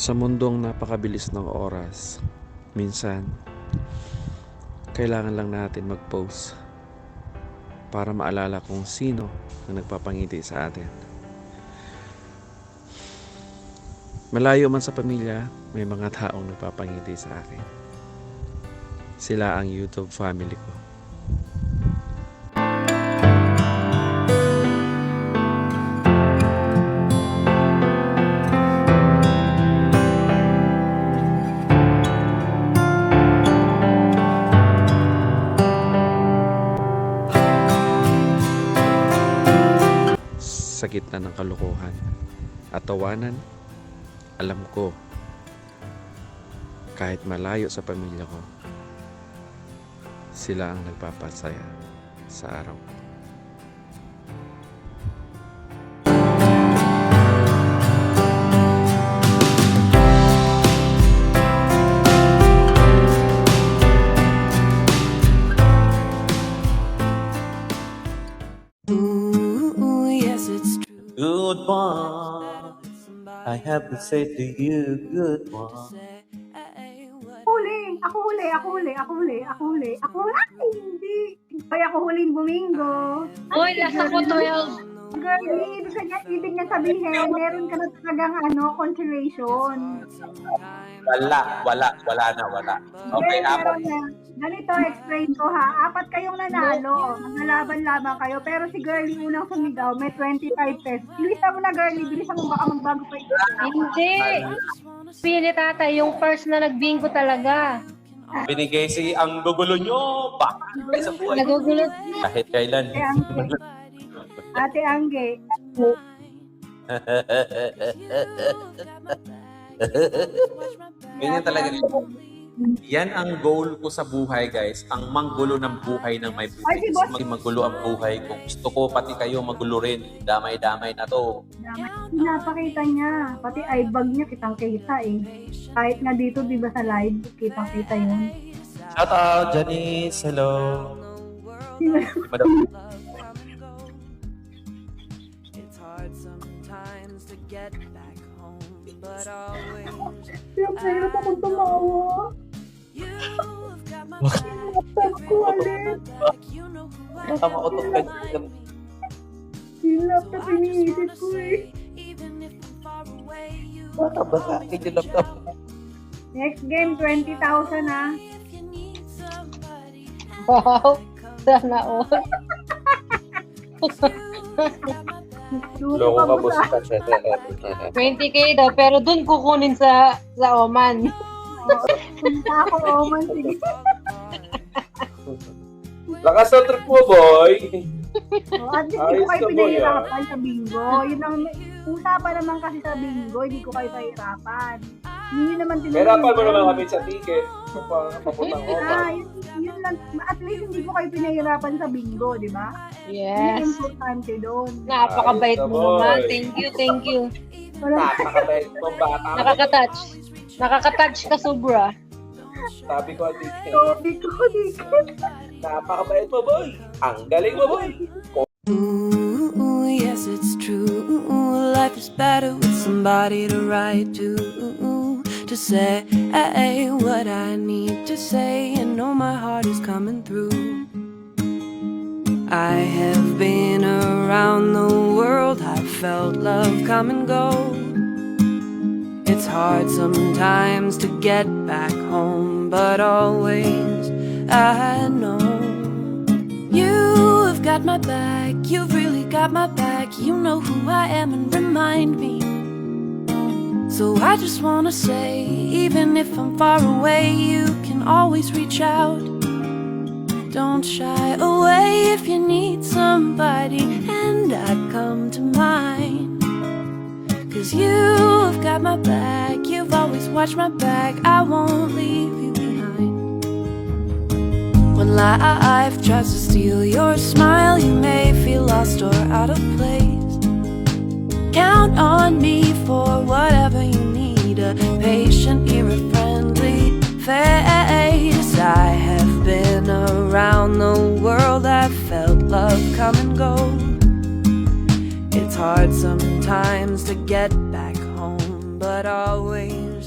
Sa mundong napakabilis ng oras, minsan, kailangan lang natin mag-pause para maalala kung sino ang nagpapangiti sa atin. Malayo man sa pamilya, may mga taong nagpapangiti sa akin. Sila ang YouTube family ko. Sa gitna ng kalokohan at tawanan, alam ko, kahit malayo sa pamilya ko, sila ang nagpapasaya sa araw. Good one, I have to say to you, good one. Huli! Ako huli! Ay, hindi! Ay, ako huling bumingo. Uy, nasa ko 12. Girlie, ibig niya sabihin, meron ka na talagang consolation. Wala na. Okay, Meron na. Ganito, explain ko ha. 4 kayong nanalo. Naglalaban-laban kayo. Pero si Girlie unang sumigaw, may 25 pesos. Bilisan mo na, Girlie. Bilisan mo, baka magbago pa ito. Hindi. Pili tatay, yung first na nagbingo talaga. Binigay ang gugulo nyo, bakit sa buhay? Nagugulat. Kahit kailan. Ate Angge. Ganyan talaga. Yan ang goal ko sa buhay, guys. Ang manggulo ng buhay ng may buhay. Ay, si boss. Maging magulo ang buhay ko. Gusto ko pati kayo magulo rin. Damay-damay na to. Pinapakita niya. Pati eyebag niya, kitang-kita eh. Kahit nga dito, di ba sa live, kitang-kita yun. Shout out, Janice. Hello. Madam. Hirap akong tumawa. Laptop ko ulit. Tama ko itong Yung laptop iniisip ko eh. baka ba sa akin yung laptop? Next game, 20,000 ah. Wow. Sana all. Loko ka, boss. 20K daw, pero dun kukunin sa Oman. Punta ako, Oman. Sige. Lakas ang trip mo, boy. At least hindi ko kayo pinahirapan sa bingo. Yun ang usapan naman kasi sa bingo, hindi ko kayo pahirapan. Hindi naman Hirapan mo naman kami sa ticket. Papuntang yun lang. At least hindi ko kayo pinahirapan sa bingo, di ba? Yun Yes. yung importante doon. Napakabait mo naman. Thank you. Napakabait mo, bata. Nakaka-touch ka sobra. Sabi ko, ticket. Sabi ko, Napakabait mo, boy. Ang galing mo, boy. Ooh, yes, it's true. Life is better with somebody to write to say what I need to say, and know my heart is coming through. I have been around the world, I've felt love come and go. It's hard sometimes to get back home, but always I know you've got my back, you've really got my back. You know who I am and remind me. So I just wanna say, even if I'm far away, you can always reach out. Don't shy away if you need somebody, and I'd come to mind. 'Cause you've got my back, you've always watched my back. I won't leave you behind. When life tries to steal your smile, you may feel lost or out of place. Count on me for whatever you need, a patient ear, a friendly face. I have been around the world, I've felt love come and go. It's hard sometimes to get back home, but always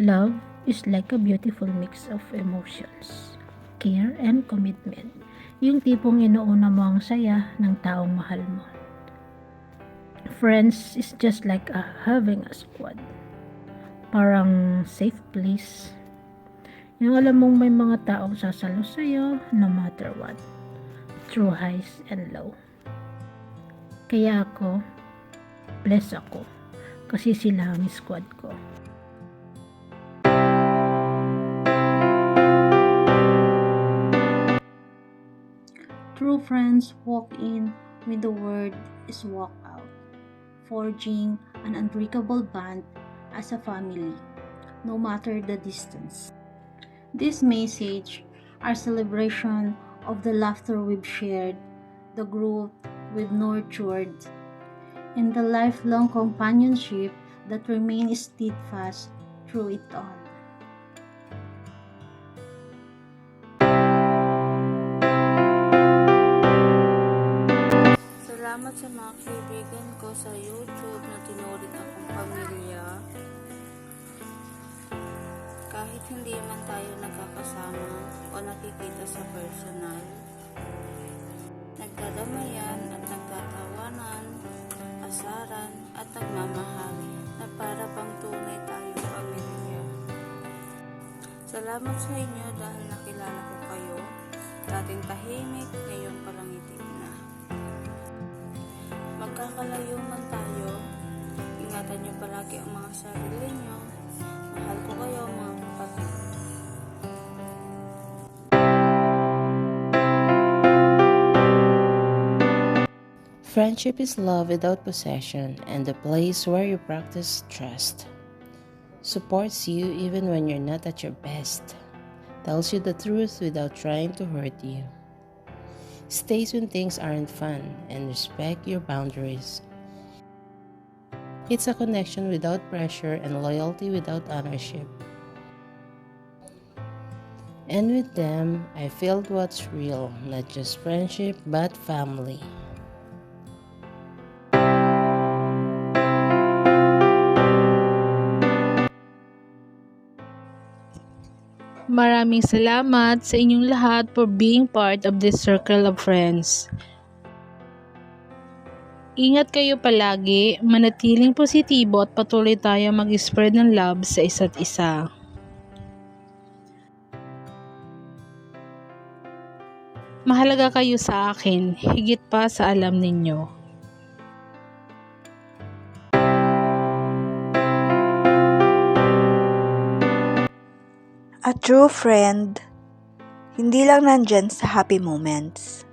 Love is like a beautiful mix of emotions, care and commitment. Yung tipong inuuna mo ang saya ng taong mahal mo. Friends is just like having a squad. Parang safe place. Yung alam mong may mga taong sasalo sa'yo no matter what. Through highs and low. Kaya ako, bless ako. Kasi sila ang squad ko. True friends walk in when the word is walk out, forging an unbreakable bond as a family, no matter the distance. This message, our celebration of the laughter we've shared, the growth we've nurtured, and the lifelong companionship that remains steadfast through it all. Salamat sa mga kaibigan ko sa YouTube na tinuring akong pamilya. Kahit hindi man tayo nagkakasama o nakikita sa personal, nagdadamayan at nagtatawanan, asaran at nagmamahal na para bang tunay tayong pamilya. Salamat sa inyo dahil nakilala ko kayo. Dating tahimik, ngayon palang itim na. Magkakalayo man tayo, ingatan niyo palagi ang mga sarili niyo. Mahal ko kayo mga kapatid. Friendship is love without possession and the place where you practice trust. Supports you even when you're not at your best. Tells you the truth without trying to hurt you. Stays when things aren't fun and respect your boundaries. It's a connection without pressure and loyalty without ownership. And with them, I felt what's real, not just friendship, but family. Maraming salamat sa inyong lahat for being part of this circle of friends. Ingat kayo palagi, manatiling positibo at patuloy tayo mag-spread ng love sa isa't isa. Mahalaga kayo sa akin, higit pa sa alam ninyo. A true friend, hindi lang nandyan sa happy moments,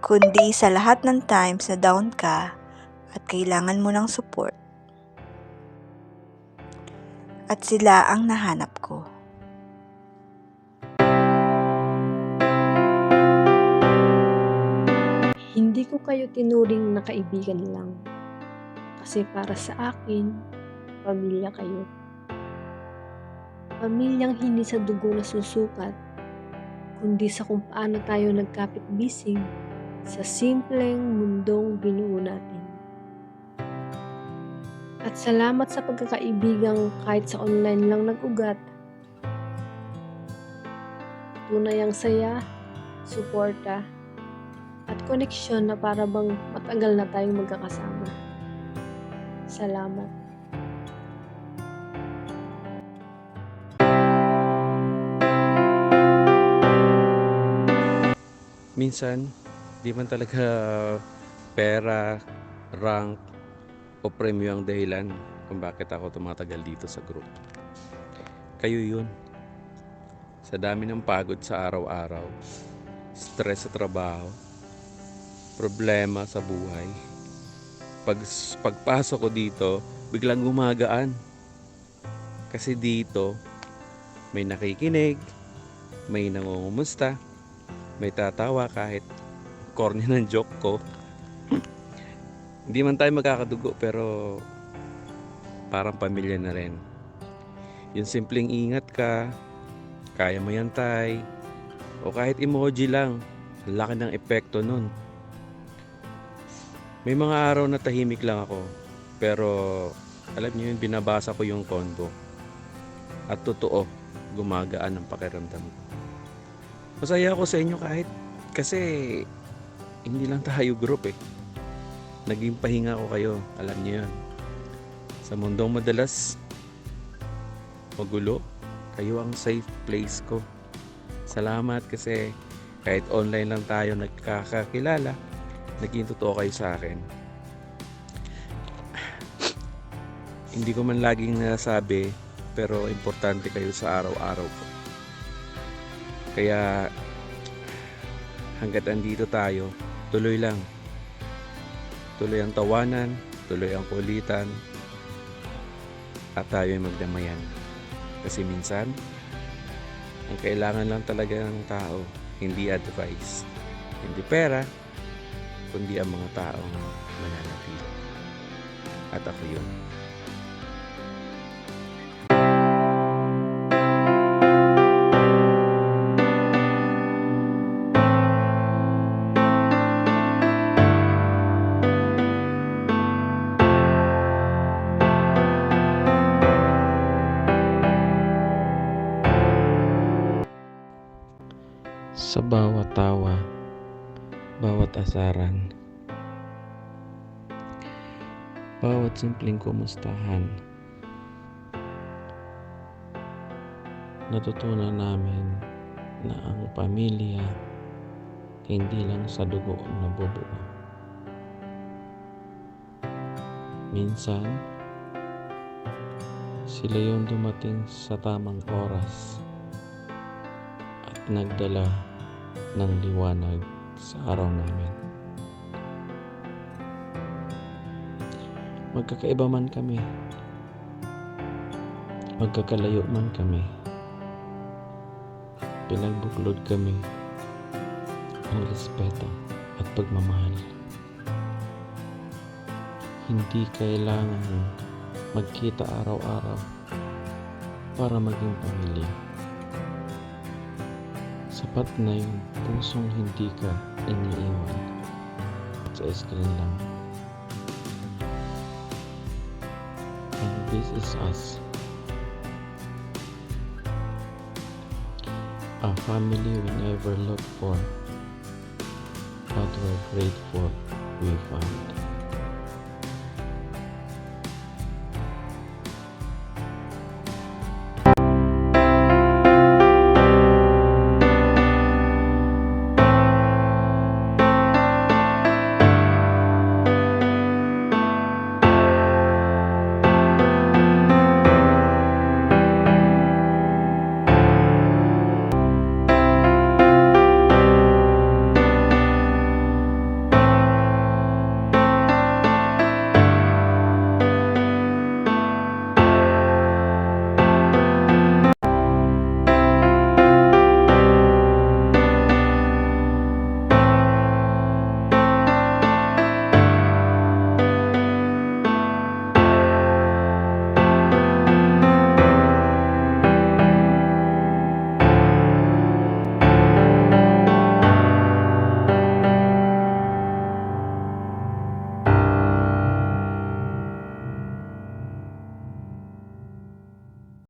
kundi sa lahat ng times na down ka at kailangan mo ng support. At sila ang nahanap ko. Hindi ko kayo tinuring na kaibigan lang. Kasi para sa akin, pamilya kayo. Pamilyang hindi sa dugo na susukat, kundi sa kung paano tayo nagkapit-bisig sa simpleng mundong binuo natin. At salamat sa pagkakaibigang kahit sa online lang nag-ugat. Tunay ang saya, suporta, at koneksyon na para bang matagal na tayong magkakasama. Salamat. Minsan, di man talaga pera, rank, o premyo ang dahilan kung bakit ako tumatagal dito sa group. Kayo yun. Sa dami ng pagod sa araw-araw, stress sa trabaho, problema sa buhay. Pagpasok ko dito, biglang gumagaan. Kasi dito, may nakikinig, may nangungumusta, may tatawa kahit corny ng joke ko. Hindi man tayo magkakadugo pero parang pamilya na rin. Yung simpleng ingat ka, kaya mo yan tay, o kahit emoji lang, laki ng epekto nun. May mga araw na tahimik lang ako, pero alam niyo yun, binabasa ko yung convo. At totoo, gumagaan ang pakiramdam ko. Masaya ako sa inyo kahit kasi hindi lang tayo group eh. Naging pahinga ko kayo, alam niyo yun. Sa mundong madalas magulo, kayo ang safe place ko. Salamat kasi kahit online lang tayo nagkakakilala, naging totoo kayo sa akin. Hindi ko man laging nasabi, pero importante kayo sa araw-araw ko. Kaya hanggat andito tayo, tuloy lang. Tuloy ang tawanan, tuloy ang kulitan, at tayo ay magdamayan. Kasi minsan, ang kailangan lang talaga ng tao, hindi advice, hindi pera, kundi ang mga taong mananatili. At ako yun. Sa bawat tawa, bawat asaran, bawat simpleng kumustahan, natutunan namin na ang pamilya hindi lang sa dugo nabubuo. Minsan, sila yung dumating sa tamang oras at nagdala ng liwanag sa araw namin. Magkakaiba man kami, magkakalayo man kami, pinagbuklod kami ang respeto at pagmamahal. Hindi kailangan magkita araw-araw para maging pamilya. Sapat na yung pusong hindi ka iniiwan sa screen lang. And this is us. A family we never looked for, but we're grateful we found.